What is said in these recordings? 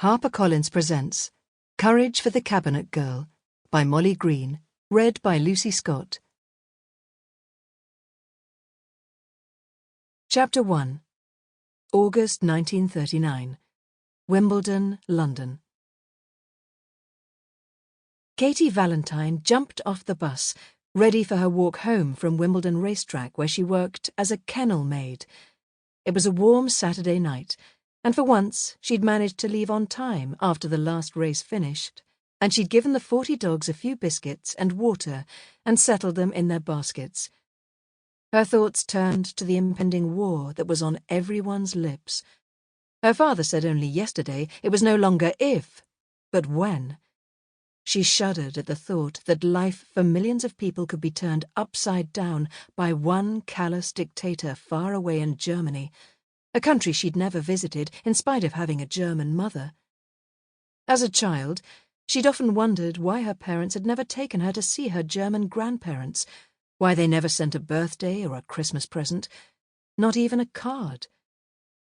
HarperCollins presents Courage for the Cabinet Girl by Molly Green, read by Lucy Scott. Chapter 1. August 1939. Wimbledon, London. Katie Valentine jumped off the bus, ready for her walk home from Wimbledon racetrack where she worked as a kennel maid. It was a warm Saturday night, and for once she'd managed to leave on time after the last race finished, and she'd given the 40 dogs a few biscuits and water and settled them in their baskets. Her thoughts turned to the impending war that was on everyone's lips. Her father said only yesterday it was no longer if, but when. She shuddered at the thought that life for millions of people could be turned upside down by one callous dictator far away in Germany, a country she'd never visited in spite of having a German mother. As a child, she'd often wondered why her parents had never taken her to see her German grandparents, why they never sent a birthday or a Christmas present, not even a card.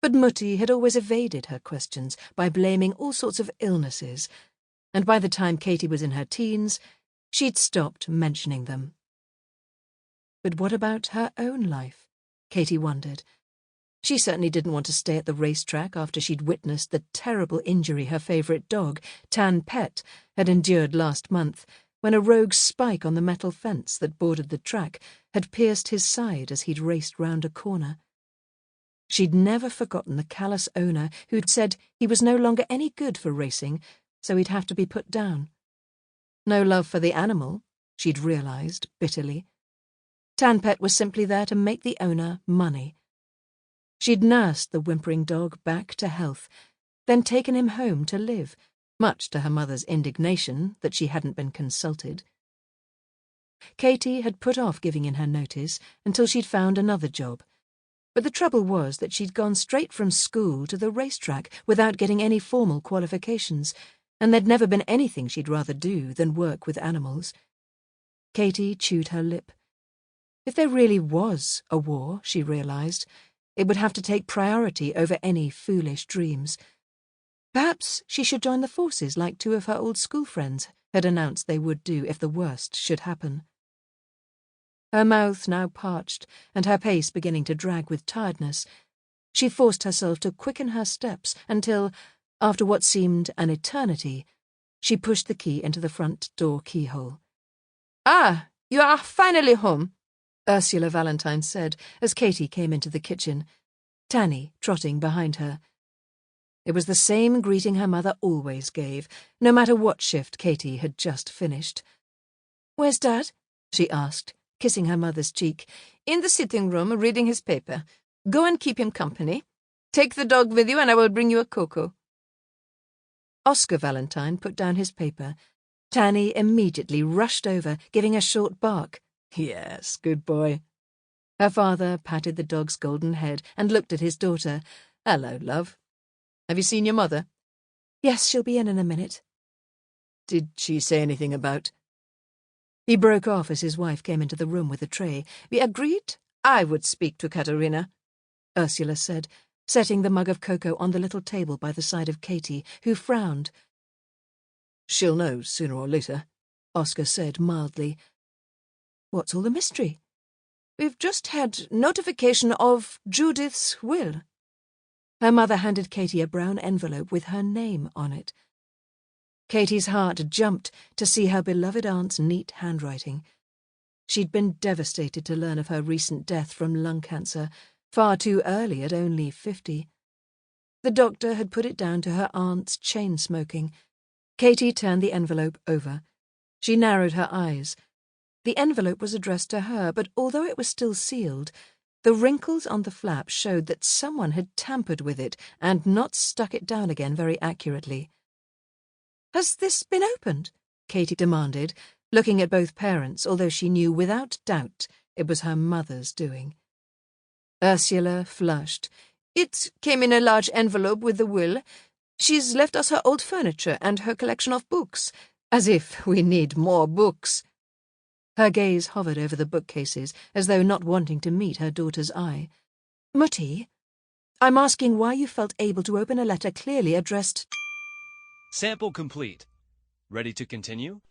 But Mutti had always evaded her questions by blaming all sorts of illnesses, and by the time Katie was in her teens, she'd stopped mentioning them. But what about her own life? Katie wondered. She certainly didn't want to stay at the racetrack after she'd witnessed the terrible injury her favourite dog, Tan Pet, had endured last month, when a rogue spike on the metal fence that bordered the track had pierced his side as he'd raced round a corner. She'd never forgotten the callous owner who'd said he was no longer any good for racing, so he'd have to be put down. No love for the animal, she'd realised bitterly. Tan Pet was simply there to make the owner money. She'd nursed the whimpering dog back to health, then taken him home to live, much to her mother's indignation that she hadn't been consulted. Katie had put off giving in her notice until she'd found another job, but the trouble was that she'd gone straight from school to the racetrack without getting any formal qualifications, and there'd never been anything she'd rather do than work with animals. Katie chewed her lip. If there really was a war, she realised, it would have to take priority over any foolish dreams. Perhaps she should join the forces like two of her old school friends had announced they would do if the worst should happen. Her mouth now parched and her pace beginning to drag with tiredness, she forced herself to quicken her steps until, after what seemed an eternity, she pushed the key into the front door keyhole. "Ah, you are finally home," Ursula Valentine said as Katie came into the kitchen, Tanny trotting behind her. It was the same greeting her mother always gave, no matter what shift Katie had just finished. "Where's Dad?" she asked, kissing her mother's cheek. "In the sitting room, reading his paper. Go and keep him company. Take the dog with you and I will bring you a cocoa." Oscar Valentine put down his paper. Tanny immediately rushed over, giving a short bark. "Yes, good boy." Her father patted the dog's golden head and looked at his daughter. "Hello, love. Have you seen your mother?" "Yes, she'll be in a minute." "Did she say anything about—" He broke off as his wife came into the room with a tray. "We agreed I would speak to Katharina," Ursula said, setting the mug of cocoa on the little table by the side of Katie, who frowned. "She'll know sooner or later," Oscar said mildly. "What's all the mystery?" "We've just had notification of Judith's will." Her mother handed Katie a brown envelope with her name on it. Katie's heart jumped to see her beloved aunt's neat handwriting. She'd been devastated to learn of her recent death from lung cancer, far too early at only 50. The doctor had put it down to her aunt's chain smoking. Katie turned the envelope over. She narrowed her eyes. The envelope was addressed to her, but although it was still sealed, the wrinkles on the flap showed that someone had tampered with it and not stuck it down again very accurately. "Has this been opened?" Katie demanded, looking at both parents, although she knew without doubt it was her mother's doing. Ursula flushed. "It came in a large envelope with the will. She's left us her old furniture and her collection of books. As if we need more books." Her gaze hovered over the bookcases, as though not wanting to meet her daughter's eye. "Mutti, I'm asking why you felt able to open a letter clearly addressed—" Sample complete. Ready to continue?